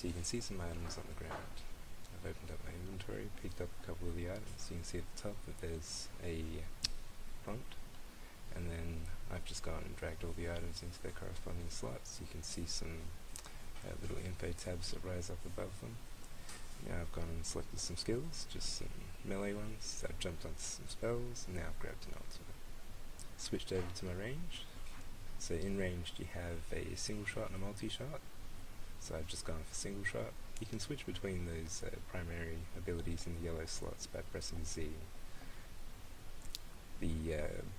So you can see some items on the ground. I've opened up my inventory, picked up a couple of the items. You can see at the top that there's a font, and then I've just gone and dragged all the items into their corresponding slots. You can see some little info tabs that rise up above them. Now I've gone and selected some skills, just some melee ones. I've jumped onto some spells, and now I've grabbed an ultimate. Switched over to my range. So in ranged you have a single shot and a multi-shot. So I've just gone for single shot. You can switch between those primary abilities in the yellow slots by pressing Z. The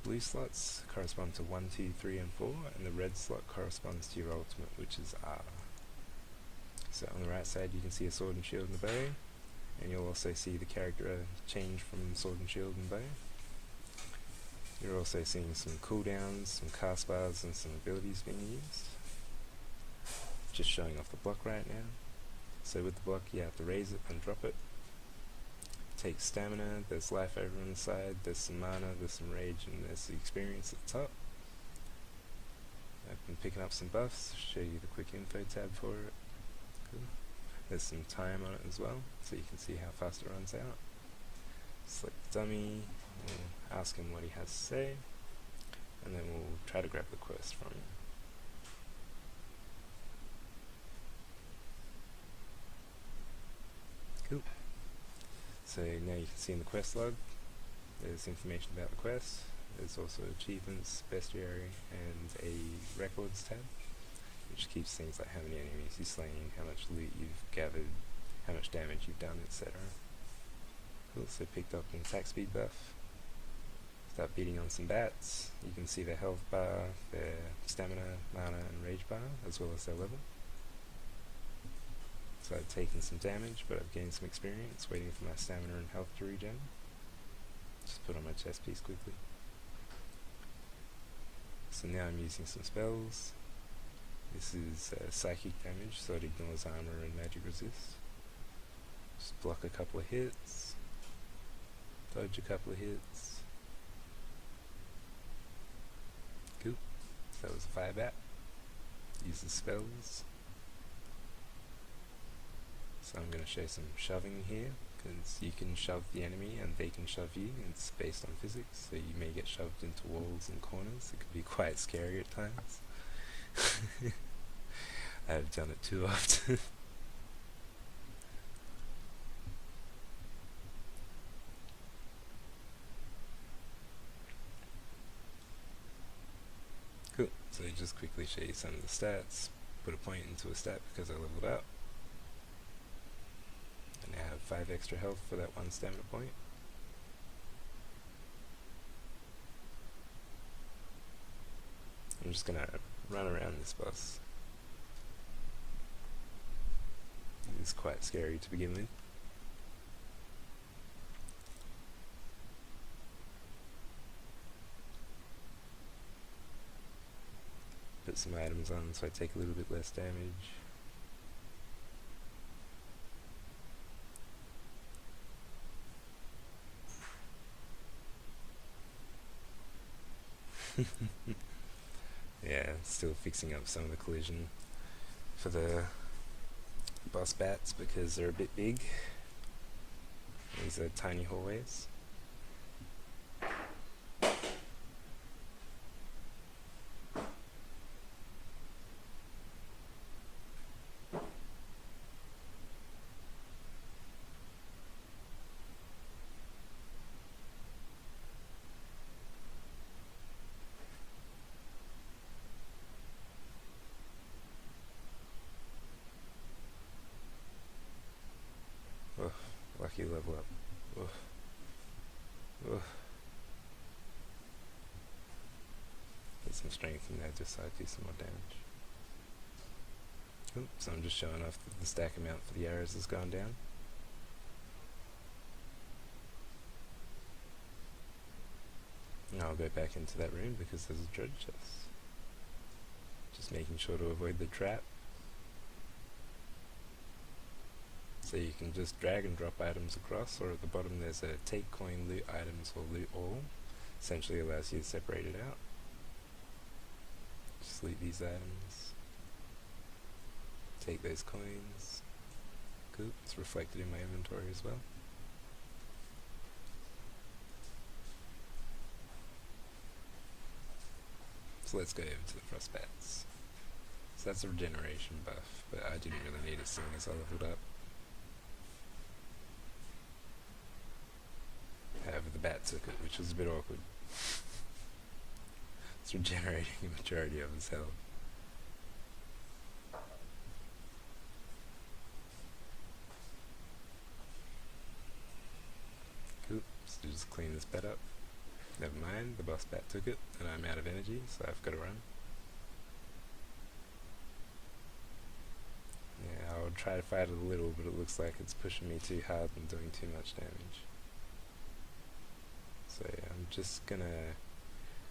blue slots correspond to 1, 2, 3 and 4, and the red slot corresponds to your ultimate, which is R. So on the right side you can see a sword and shield and a bow, and you'll also see the character change from sword and shield and bow. You're also seeing some cooldowns, some cast bars and some abilities being used. Just showing off the block right now. So with the block you have to raise it and drop it. Take stamina, there's life over on the side, there's some mana, there's some rage, and there's the experience at the top. I've been picking up some buffs, show you the quick info tab for it. Cool. There's some time on it as well, so you can see how fast it runs out. Select the dummy, we'll ask him what he has to say, and then we'll try to grab the quest from him. Cool. So now you can see in the quest log, there's information about the quest. There's also achievements, bestiary, and a records tab, which keeps things like how many enemies you're slaying, how much loot you've gathered, how much damage you've done, etc. Also picked up an attack speed buff. Start beating on some bats. You can see their health bar, their stamina, mana and rage bar, as well as their level. So I've taken some damage, but I've gained some experience, waiting for my stamina and health to regen. Just put on my chest piece quickly. So now I'm using some spells. This is psychic damage, so it ignores armor and magic resist. Just block a couple of hits, dodge a couple of hits. Cool. So that was a fire bat. Use the spells. So I'm going to show some shoving here, because you can shove the enemy and they can shove you. It's based on physics, so you may get shoved into walls and corners. It can be quite scary at times. I've done it too often. Cool, so just quickly show you some of the stats. Put a point into a stat because I leveled up. And I have 5 extra health for that 1 stamina point. I'm just gonna run around this boss. It's quite scary to begin with. Put some items on so I take a little bit less damage. Yeah, still fixing up some of the collision for the boss bats because they're a bit big. These are tiny hallways. Oh, lucky level up. Oh. Oh. Get some strength in there just so I do some more damage. Oops, so I'm just showing off that the stack amount for the arrows has gone down. Now I'll go back into that room because there's a dread chest. Just making sure to avoid the trap. So you can just drag and drop items across, or at the bottom there's a take coin, loot items, or loot all. Essentially allows you to separate it out. Just loot these items. Take those coins. Cool, it's reflected in my inventory as well. So let's go over to the frost bats. So that's a regeneration buff, but I didn't really need it seeing as I leveled up. However, the bat took it, which was a bit awkward. It's regenerating a majority of his health. Cool, so just clean this bat up. Never mind, the boss bat took it, and I'm out of energy, so I've got to run. Yeah, I'll try to fight it a little, but it looks like it's pushing me too hard and doing too much damage. So I'm just gonna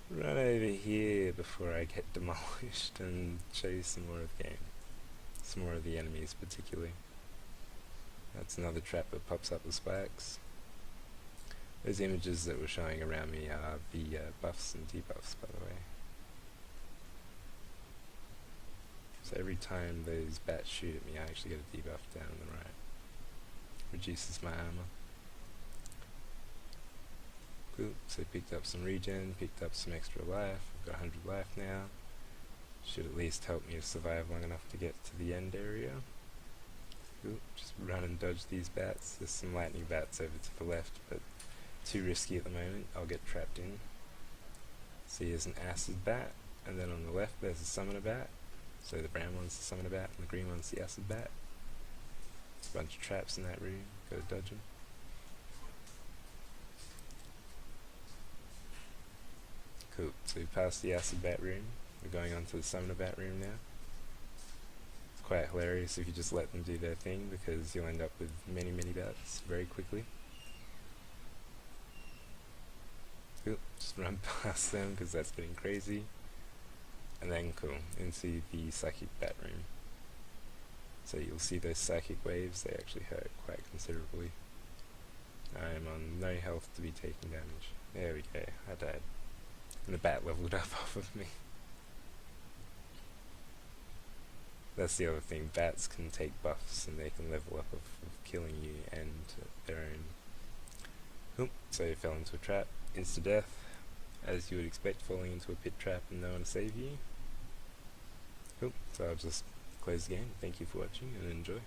run over here before I get demolished and show you some more of the game. Some more of the enemies particularly. That's another trap that pops up with spikes. Those images that were showing around me are the buffs and debuffs, by the way. So every time those bats shoot at me, I actually get a debuff down on the right. Reduces my armor. Cool, so picked up some regen, picked up some extra life. I've got 100 life now. Should at least help me to survive long enough to get to the end area. Cool, just run and dodge these bats. There's some lightning bats over to the left, but too risky at the moment. I'll get trapped in. See, here's an acid bat, and then on the left there's a summoner bat. So the brown one's the summoner bat, and the green one's the acid bat. There's a bunch of traps in that room. Gotta dodge them. Cool, so we passed the acid bat room. We're going on to the summoner bat room now. It's quite hilarious if you just let them do their thing, because you'll end up with many bats very quickly. Cool, just run past them because that's getting crazy. And then cool, into the psychic bat room. So you'll see those psychic waves, they actually hurt quite considerably. I am on no health to be taking damage. There we go, I died. And the bat leveled up off of me. That's the other thing, bats can take buffs and they can level up of killing you and their own. Cool, so you fell into a trap, insta-death, as you would expect, falling into a pit trap and no one to save you. Cool, so I'll just close the game. Thank you for watching and enjoy.